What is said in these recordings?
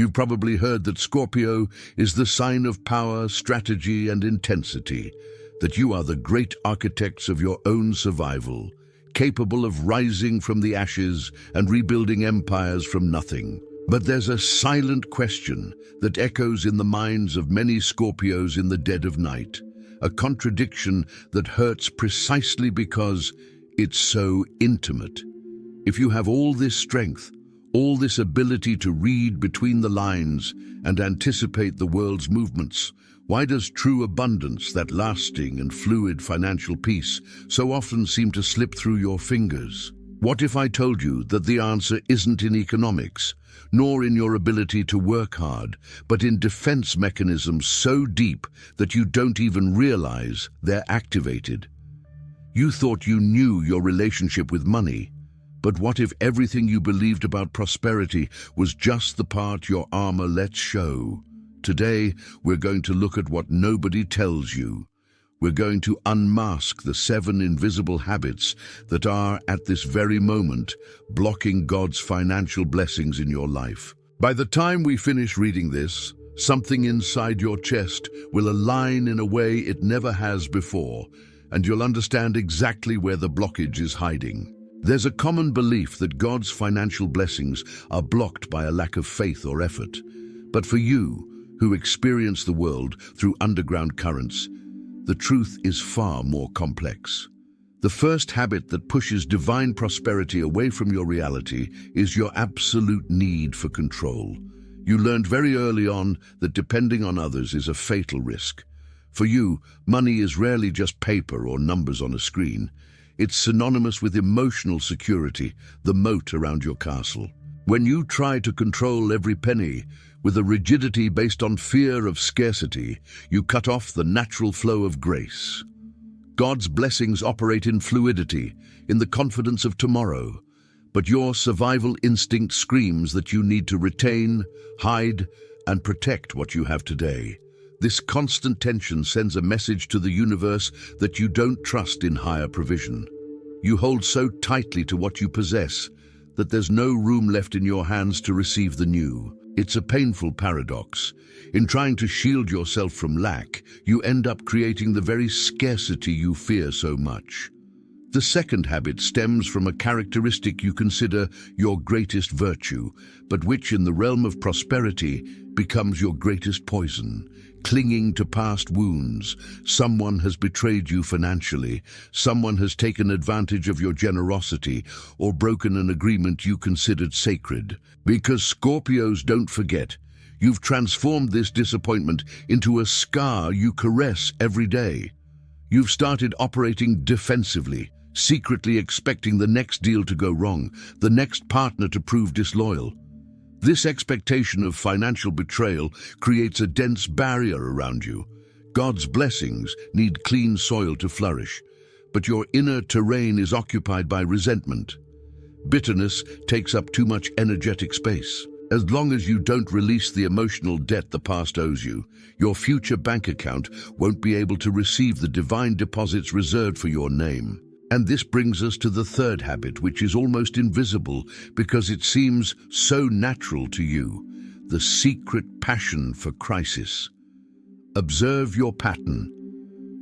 You've probably heard that Scorpio is the sign of power, strategy, and intensity, that you are the great architects of your own survival, capable of rising from the ashes and rebuilding empires from nothing. But there's a silent question that echoes in the minds of many Scorpios in the dead of night, a contradiction that hurts precisely because it's so intimate. If you have all this strength, all this ability to read between the lines and anticipate the world's movements, why does true abundance, that lasting and fluid financial peace, so often seem to slip through your fingers? What if I told you that the answer isn't in economics, nor in your ability to work hard, but in defense mechanisms so deep that you don't even realize they're activated? You thought you knew your relationship with money, but what if everything you believed about prosperity was just the part your armor lets show? Today, we're going to look at what nobody tells you. We're going to unmask the 7 invisible habits that are, at this very moment, blocking God's financial blessings in your life. By the time we finish reading this, something inside your chest will align in a way it never has before, and you'll understand exactly where the blockage is hiding. There's a common belief that God's financial blessings are blocked by a lack of faith or effort. But for you, who experience the world through underground currents, the truth is far more complex. The first habit that pushes divine prosperity away from your reality is your absolute need for control. You learned very early on that depending on others is a fatal risk. For you, money is rarely just paper or numbers on a screen. It's synonymous with emotional security, the moat around your castle. When you try to control every penny with a rigidity based on fear of scarcity, you cut off the natural flow of grace. God's blessings operate in fluidity, in the confidence of tomorrow, but your survival instinct screams that you need to retain, hide, and protect what you have today. This constant tension sends a message to the universe that you don't trust in higher provision. You hold so tightly to what you possess that there's no room left in your hands to receive the new. It's a painful paradox. In trying to shield yourself from lack, you end up creating the very scarcity you fear so much. The second habit stems from a characteristic you consider your greatest virtue, but which in the realm of prosperity becomes your greatest poison. Clinging to past wounds. Someone has betrayed you financially, someone has taken advantage of your generosity, or broken an agreement you considered sacred. Because Scorpios don't forget, you've transformed this disappointment into a scar you caress every day. You've started operating defensively, secretly expecting the next deal to go wrong, the next partner to prove disloyal. This expectation of financial betrayal creates a dense barrier around you. God's blessings need clean soil to flourish, but your inner terrain is occupied by resentment. Bitterness takes up too much energetic space. As long as you don't release the emotional debt the past owes you, your future bank account won't be able to receive the divine deposits reserved for your name. And this brings us to the third habit, which is almost invisible because it seems so natural to you, the secret passion for crisis. Observe your pattern.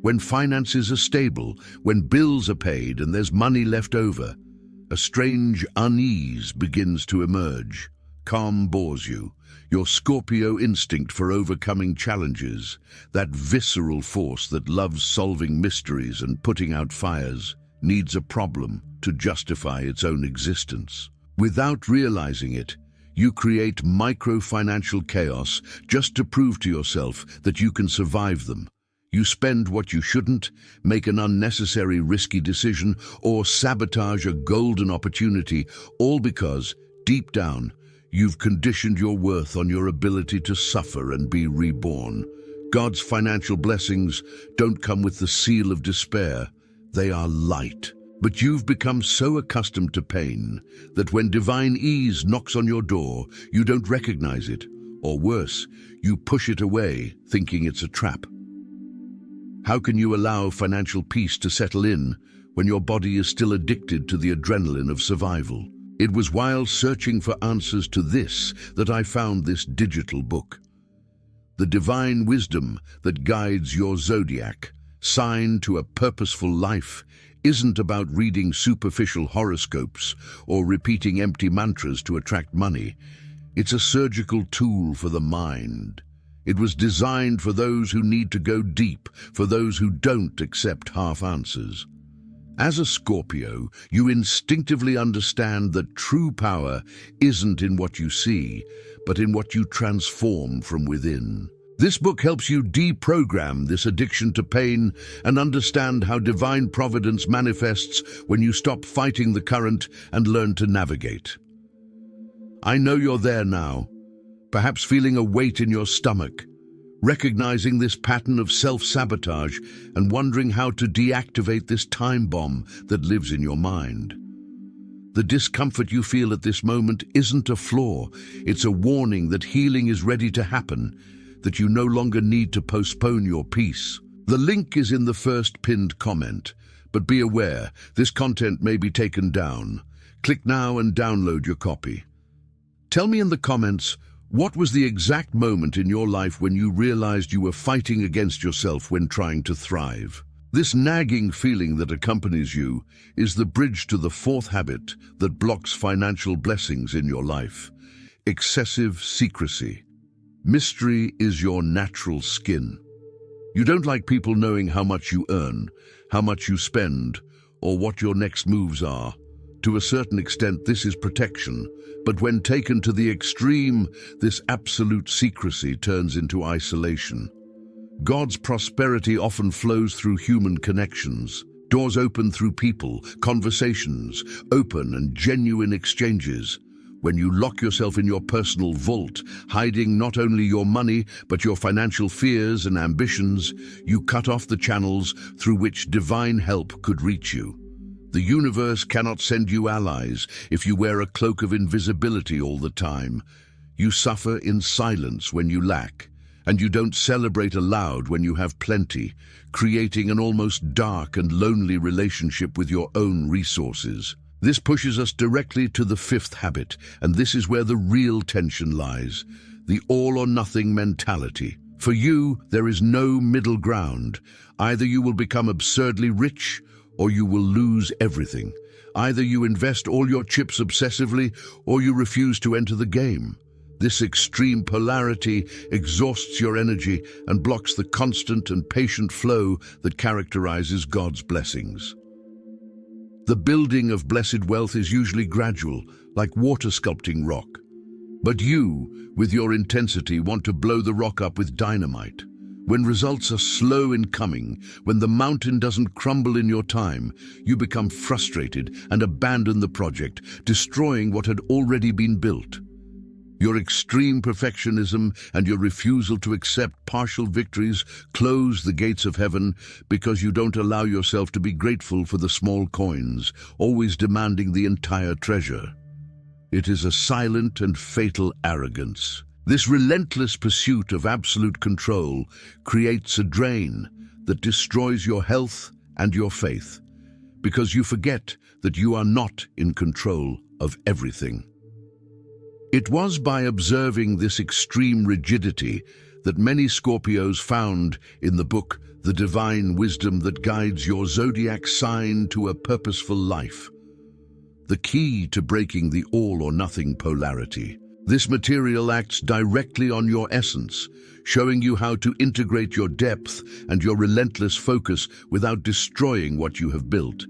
When finances are stable, when bills are paid and there's money left over, a strange unease begins to emerge. Calm bores you. Your Scorpio instinct for overcoming challenges, that visceral force that loves solving mysteries and putting out fires, needs a problem to justify its own existence. Without realizing it, you create micro-financial chaos just to prove to yourself that you can survive them. You spend what you shouldn't, make an unnecessary risky decision, or sabotage a golden opportunity, all because, deep down, you've conditioned your worth on your ability to suffer and be reborn. God's financial blessings don't come with the seal of despair. They are light. But you've become so accustomed to pain that when divine ease knocks on your door, you don't recognize it. Or worse, you push it away, thinking it's a trap. How can you allow financial peace to settle in when your body is still addicted to the adrenaline of survival? It was while searching for answers to this that I found this digital book. The Divine Wisdom That Guides Your Zodiac, Sign to a Purposeful Life, isn't about reading superficial horoscopes or repeating empty mantras to attract money. It's a surgical tool for the mind. It was designed for those who need to go deep, for those who don't accept half answers. As a Scorpio, you instinctively understand that true power isn't in what you see, but in what you transform from within. This book helps you deprogram this addiction to pain and understand how divine providence manifests when you stop fighting the current and learn to navigate. I know you're there now, perhaps feeling a weight in your stomach, recognizing this pattern of self-sabotage and wondering how to deactivate this time bomb that lives in your mind. The discomfort you feel at this moment isn't a flaw, it's a warning that healing is ready to happen, that you no longer need to postpone your peace. The link is in the first pinned comment, but be aware, this content may be taken down. Click now and download your copy. Tell me in the comments, what was the exact moment in your life when you realized you were fighting against yourself when trying to thrive? This nagging feeling that accompanies you is the bridge to the fourth habit that blocks financial blessings in your life: excessive secrecy. Mystery is your natural skin. You don't like people knowing how much you earn, how much you spend, or what your next moves are. To a certain extent, this is protection, but when taken to the extreme, this absolute secrecy turns into isolation. God's prosperity often flows through human connections. Doors open through people, conversations, open and genuine exchanges. When you lock yourself in your personal vault, hiding not only your money, but your financial fears and ambitions, you cut off the channels through which divine help could reach you. The universe cannot send you allies if you wear a cloak of invisibility all the time. You suffer in silence when you lack, and you don't celebrate aloud when you have plenty, creating an almost dark and lonely relationship with your own resources. This pushes us directly to the fifth habit, and this is where the real tension lies: the all-or-nothing mentality. For you, there is no middle ground. Either you will become absurdly rich, or you will lose everything. Either you invest all your chips obsessively, or you refuse to enter the game. This extreme polarity exhausts your energy and blocks the constant and patient flow that characterizes God's blessings. The building of blessed wealth is usually gradual, like water sculpting rock. But you, with your intensity, want to blow the rock up with dynamite. When results are slow in coming, when the mountain doesn't crumble in your time, you become frustrated and abandon the project, destroying what had already been built. Your extreme perfectionism and your refusal to accept partial victories close the gates of heaven because you don't allow yourself to be grateful for the small coins, always demanding the entire treasure. It is a silent and fatal arrogance. This relentless pursuit of absolute control creates a drain that destroys your health and your faith, because you forget that you are not in control of everything. It was by observing this extreme rigidity that many Scorpios found in the book The Divine Wisdom That Guides Your Zodiac Sign to a Purposeful Life, the key to breaking the all-or-nothing polarity. This material acts directly on your essence, showing you how to integrate your depth and your relentless focus without destroying what you have built.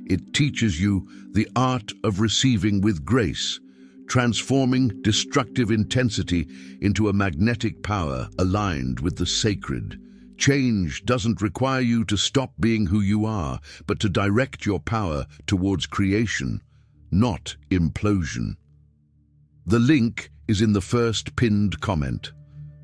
It teaches you the art of receiving with grace, transforming destructive intensity into a magnetic power aligned with the sacred. Change doesn't require you to stop being who you are, but to direct your power towards creation, not implosion. The link is in the first pinned comment.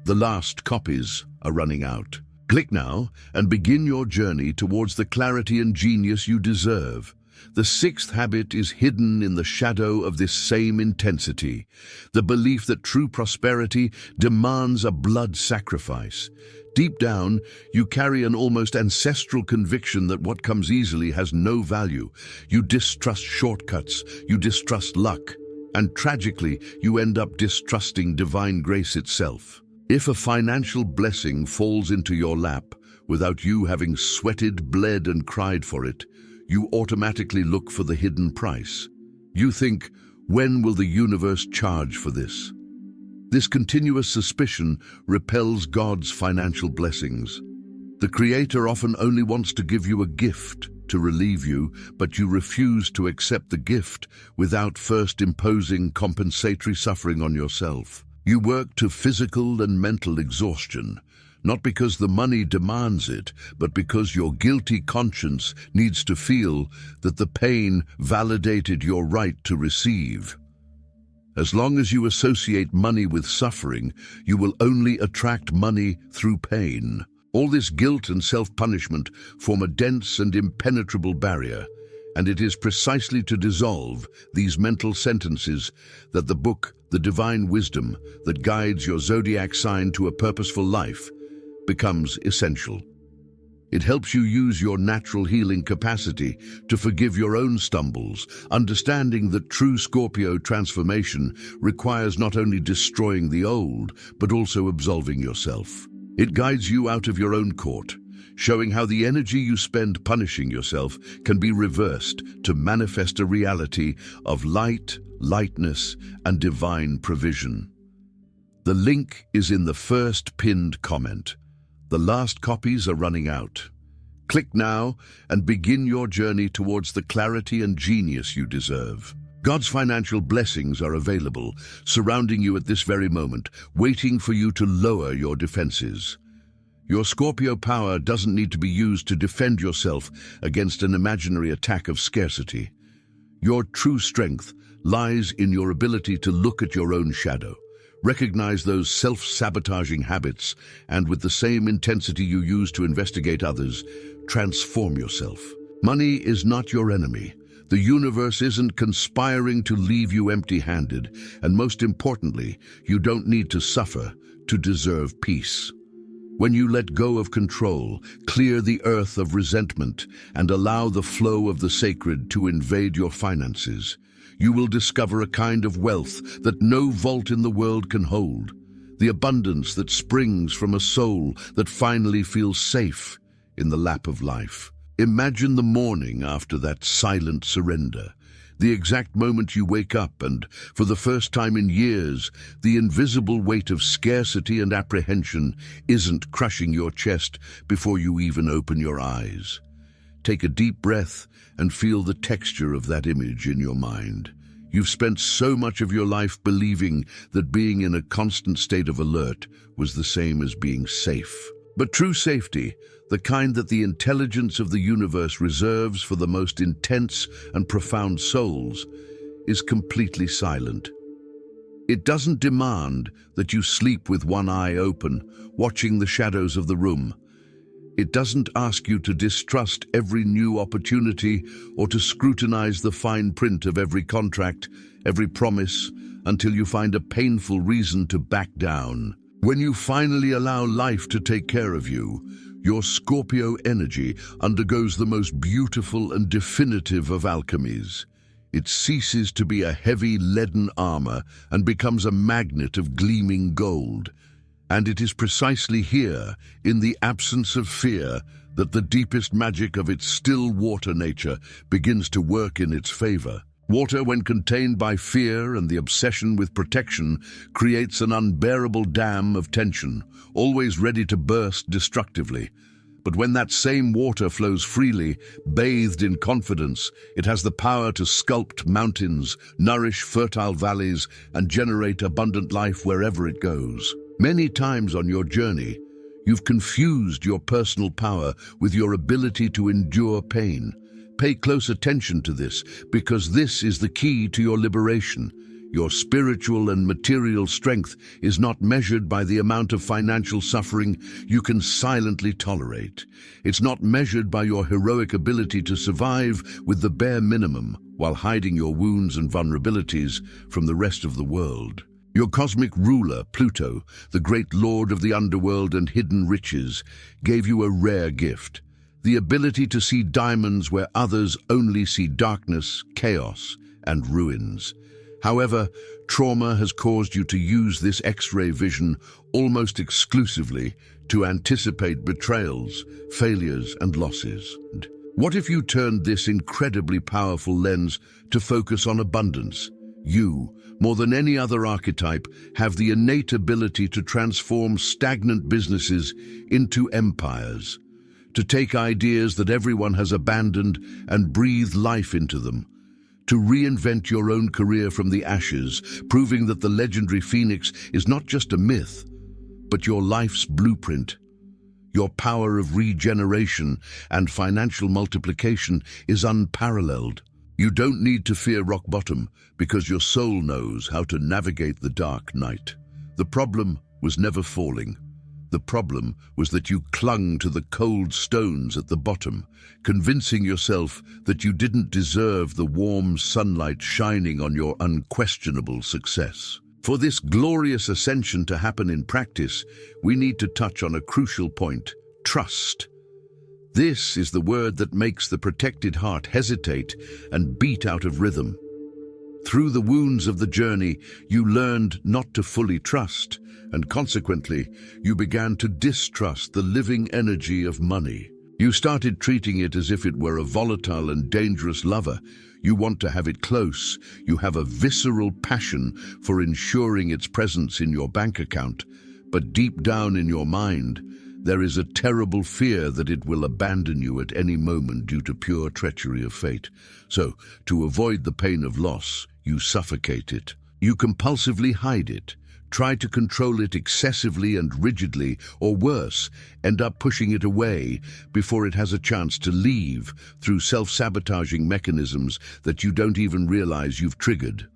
The last copies are running out. Click now and begin your journey towards the clarity and genius you deserve. The sixth habit is hidden in the shadow of this same intensity, the belief that true prosperity demands a blood sacrifice. Deep down, you carry an almost ancestral conviction that what comes easily has no value. You distrust shortcuts, you distrust luck, and tragically, you end up distrusting divine grace itself. If a financial blessing falls into your lap without you having sweated, bled, and cried for it, you automatically look for the hidden price. You think, when will the universe charge for this? This continuous suspicion repels God's financial blessings. The Creator often only wants to give you a gift to relieve you, but you refuse to accept the gift without first imposing compensatory suffering on yourself. You work to physical and mental exhaustion, not because the money demands it, but because your guilty conscience needs to feel that the pain validated your right to receive. As long as you associate money with suffering, you will only attract money through pain. All this guilt and self-punishment form a dense and impenetrable barrier, and it is precisely to dissolve these mental sentences that the book, The Divine Wisdom, that guides your zodiac sign to a purposeful life, becomes essential. It helps you use your natural healing capacity to forgive your own stumbles, understanding that true Scorpio transformation requires not only destroying the old, but also absolving yourself. It guides you out of your own court, showing how the energy you spend punishing yourself can be reversed to manifest a reality of light, lightness, and divine provision. The link is in the first pinned comment. The last copies are running out. Click now and begin your journey towards the clarity and genius you deserve. God's financial blessings are available, surrounding you at this very moment, waiting for you to lower your defenses. Your Scorpio power doesn't need to be used to defend yourself against an imaginary attack of scarcity. Your true strength lies in your ability to look at your own shadow, recognize those self-sabotaging habits, and with the same intensity you use to investigate others, transform yourself. Money is not your enemy. The universe isn't conspiring to leave you empty-handed, and most importantly, you don't need to suffer to deserve peace. When you let go of control, clear the earth of resentment, and allow the flow of the sacred to invade your finances, you will discover a kind of wealth that no vault in the world can hold, the abundance that springs from a soul that finally feels safe in the lap of life. Imagine the morning after that silent surrender, the exact moment you wake up and, for the first time in years, the invisible weight of scarcity and apprehension isn't crushing your chest before you even open your eyes. Take a deep breath and feel the texture of that image in your mind. You've spent so much of your life believing that being in a constant state of alert was the same as being safe. But true safety, the kind that the intelligence of the universe reserves for the most intense and profound souls, is completely silent. It doesn't demand that you sleep with one eye open, watching the shadows of the room. It doesn't ask you to distrust every new opportunity or to scrutinize the fine print of every contract, every promise, until you find a painful reason to back down. When you finally allow life to take care of you, your Scorpio energy undergoes the most beautiful and definitive of alchemies. It ceases to be a heavy leaden armor and becomes a magnet of gleaming gold. And it is precisely here, in the absence of fear, that the deepest magic of its still water nature begins to work in its favor. Water, when contained by fear and the obsession with protection, creates an unbearable dam of tension, always ready to burst destructively. But when that same water flows freely, bathed in confidence, it has the power to sculpt mountains, nourish fertile valleys, and generate abundant life wherever it goes. Many times on your journey, you've confused your personal power with your ability to endure pain. Pay close attention to this, because this is the key to your liberation. Your spiritual and material strength is not measured by the amount of financial suffering you can silently tolerate. It's not measured by your heroic ability to survive with the bare minimum while hiding your wounds and vulnerabilities from the rest of the world. Your cosmic ruler, Pluto, the great lord of the underworld and hidden riches, gave you a rare gift, the ability to see diamonds where others only see darkness, chaos, and ruins. However, trauma has caused you to use this X-ray vision almost exclusively to anticipate betrayals, failures, and losses. What if you turned this incredibly powerful lens to focus on abundance? You, more than any other archetype, have the innate ability to transform stagnant businesses into empires, to take ideas that everyone has abandoned and breathe life into them, to reinvent your own career from the ashes, proving that the legendary phoenix is not just a myth, but your life's blueprint. Your power of regeneration and financial multiplication is unparalleled. You don't need to fear rock bottom because your soul knows how to navigate the dark night. The problem was never falling. The problem was that you clung to the cold stones at the bottom, convincing yourself that you didn't deserve the warm sunlight shining on your unquestionable success. For this glorious ascension to happen in practice, we need to touch on a crucial point: trust. This is the word that makes the protected heart hesitate and beat out of rhythm. Through the wounds of the journey, you learned not to fully trust, and consequently, you began to distrust the living energy of money. You started treating it as if it were a volatile and dangerous lover. You want to have it close. You have a visceral passion for ensuring its presence in your bank account. But deep down in your mind, there is a terrible fear that it will abandon you at any moment due to pure treachery of fate. So, to avoid the pain of loss, you suffocate it. You compulsively hide it, try to control it excessively and rigidly, or worse, end up pushing it away before it has a chance to leave through self-sabotaging mechanisms that you don't even realize you've triggered.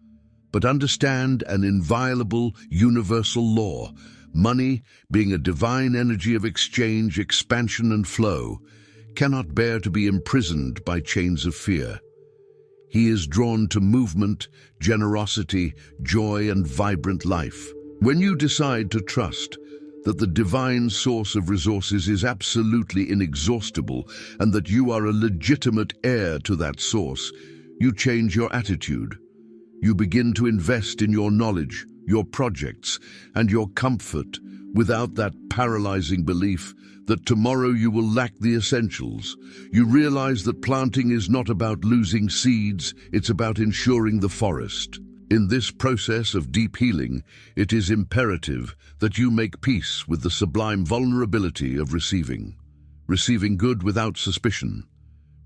But understand an inviolable universal law: money, being a divine energy of exchange, expansion, and flow, cannot bear to be imprisoned by chains of fear. He is drawn to movement, generosity, joy, and vibrant life. When you decide to trust that the divine source of resources is absolutely inexhaustible and that you are a legitimate heir to that source, you change your attitude. You begin to invest in your knowledge, your projects, and your comfort without that paralyzing belief that tomorrow you will lack the essentials. You realize that planting is not about losing seeds, it's about ensuring the forest. In this process of deep healing, it is imperative that you make peace with the sublime vulnerability of receiving. Receiving good without suspicion,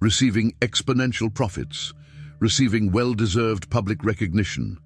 receiving exponential profits, receiving well-deserved public recognition,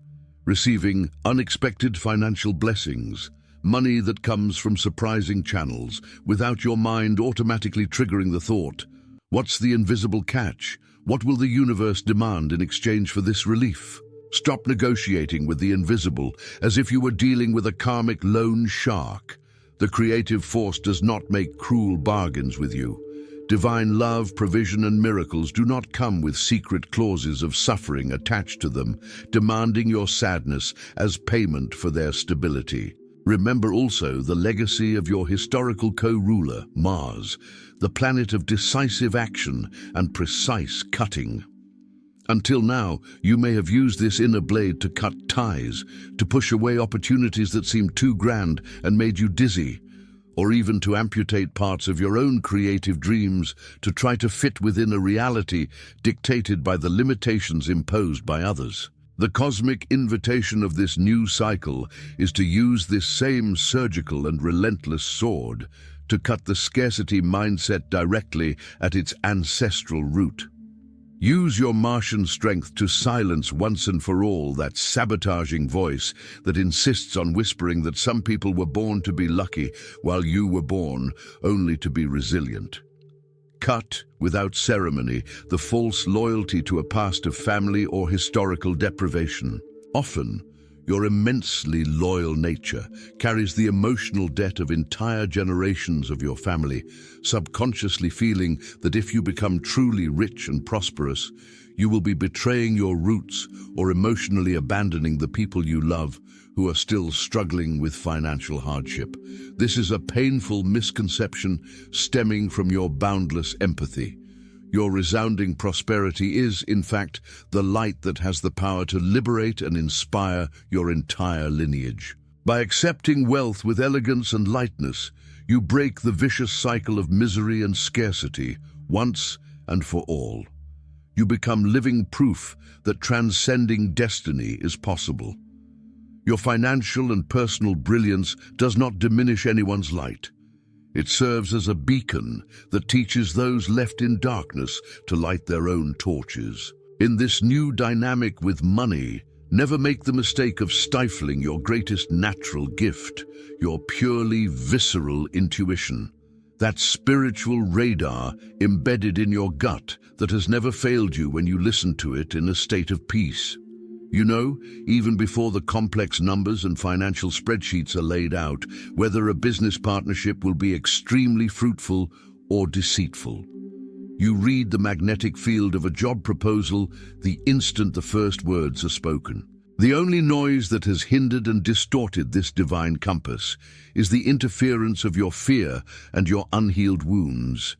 receiving unexpected financial blessings, money that comes from surprising channels, without your mind automatically triggering the thought, what's the invisible catch? What will the universe demand in exchange for this relief? Stop negotiating with the invisible as if you were dealing with a karmic loan shark. The creative force does not make cruel bargains with you. Divine love, provision, and miracles do not come with secret clauses of suffering attached to them, demanding your sadness as payment for their stability. Remember also the legacy of your historical co-ruler, Mars, the planet of decisive action and precise cutting. Until now, you may have used this inner blade to cut ties, to push away opportunities that seemed too grand and made you dizzy, or even to amputate parts of your own creative dreams to try to fit within a reality dictated by the limitations imposed by others. The cosmic invitation of this new cycle is to use this same surgical and relentless sword to cut the scarcity mindset directly at its ancestral root. Use your Martian strength to silence once and for all that sabotaging voice that insists on whispering that some people were born to be lucky while you were born only to be resilient. Cut, without ceremony, the false loyalty to a past of family or historical deprivation. Often, Your immensely loyal nature carries the emotional debt of entire generations of your family, subconsciously feeling that if you become truly rich and prosperous, you will be betraying your roots or emotionally abandoning the people you love who are still struggling with financial hardship. This is a painful misconception stemming from your boundless empathy. Your resounding prosperity is, in fact, the light that has the power to liberate and inspire your entire lineage. By accepting wealth with elegance and lightness, you break the vicious cycle of misery and scarcity once and for all. You become living proof that transcending destiny is possible. Your financial and personal brilliance does not diminish anyone's light. It serves as a beacon that teaches those left in darkness to light their own torches. In this new dynamic with money, never make the mistake of stifling your greatest natural gift, your purely visceral intuition. That spiritual radar embedded in your gut that has never failed you when you listen to it in a state of peace. You know, even before the complex numbers and financial spreadsheets are laid out, whether a business partnership will be extremely fruitful or deceitful. You read the magnetic field of a job proposal the instant the first words are spoken. The only noise that has hindered and distorted this divine compass is the interference of your fear and your unhealed wounds.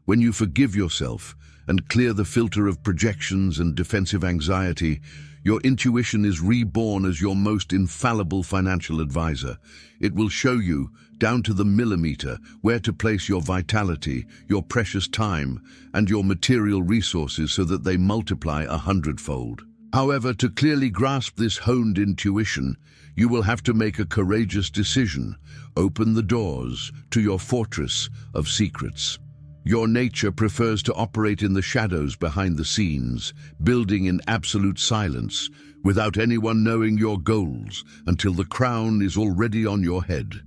When you forgive yourself and clear the filter of projections and defensive anxiety, your intuition is reborn as your most infallible financial advisor. It will show you, down to the millimeter, where to place your vitality, your precious time, and your material resources so that they multiply 100-fold. However, to clearly grasp this honed intuition, you will have to make a courageous decision. Open the doors to your fortress of secrets. Your nature prefers to operate in the shadows behind the scenes, building in absolute silence, without anyone knowing your goals until the crown is already on your head.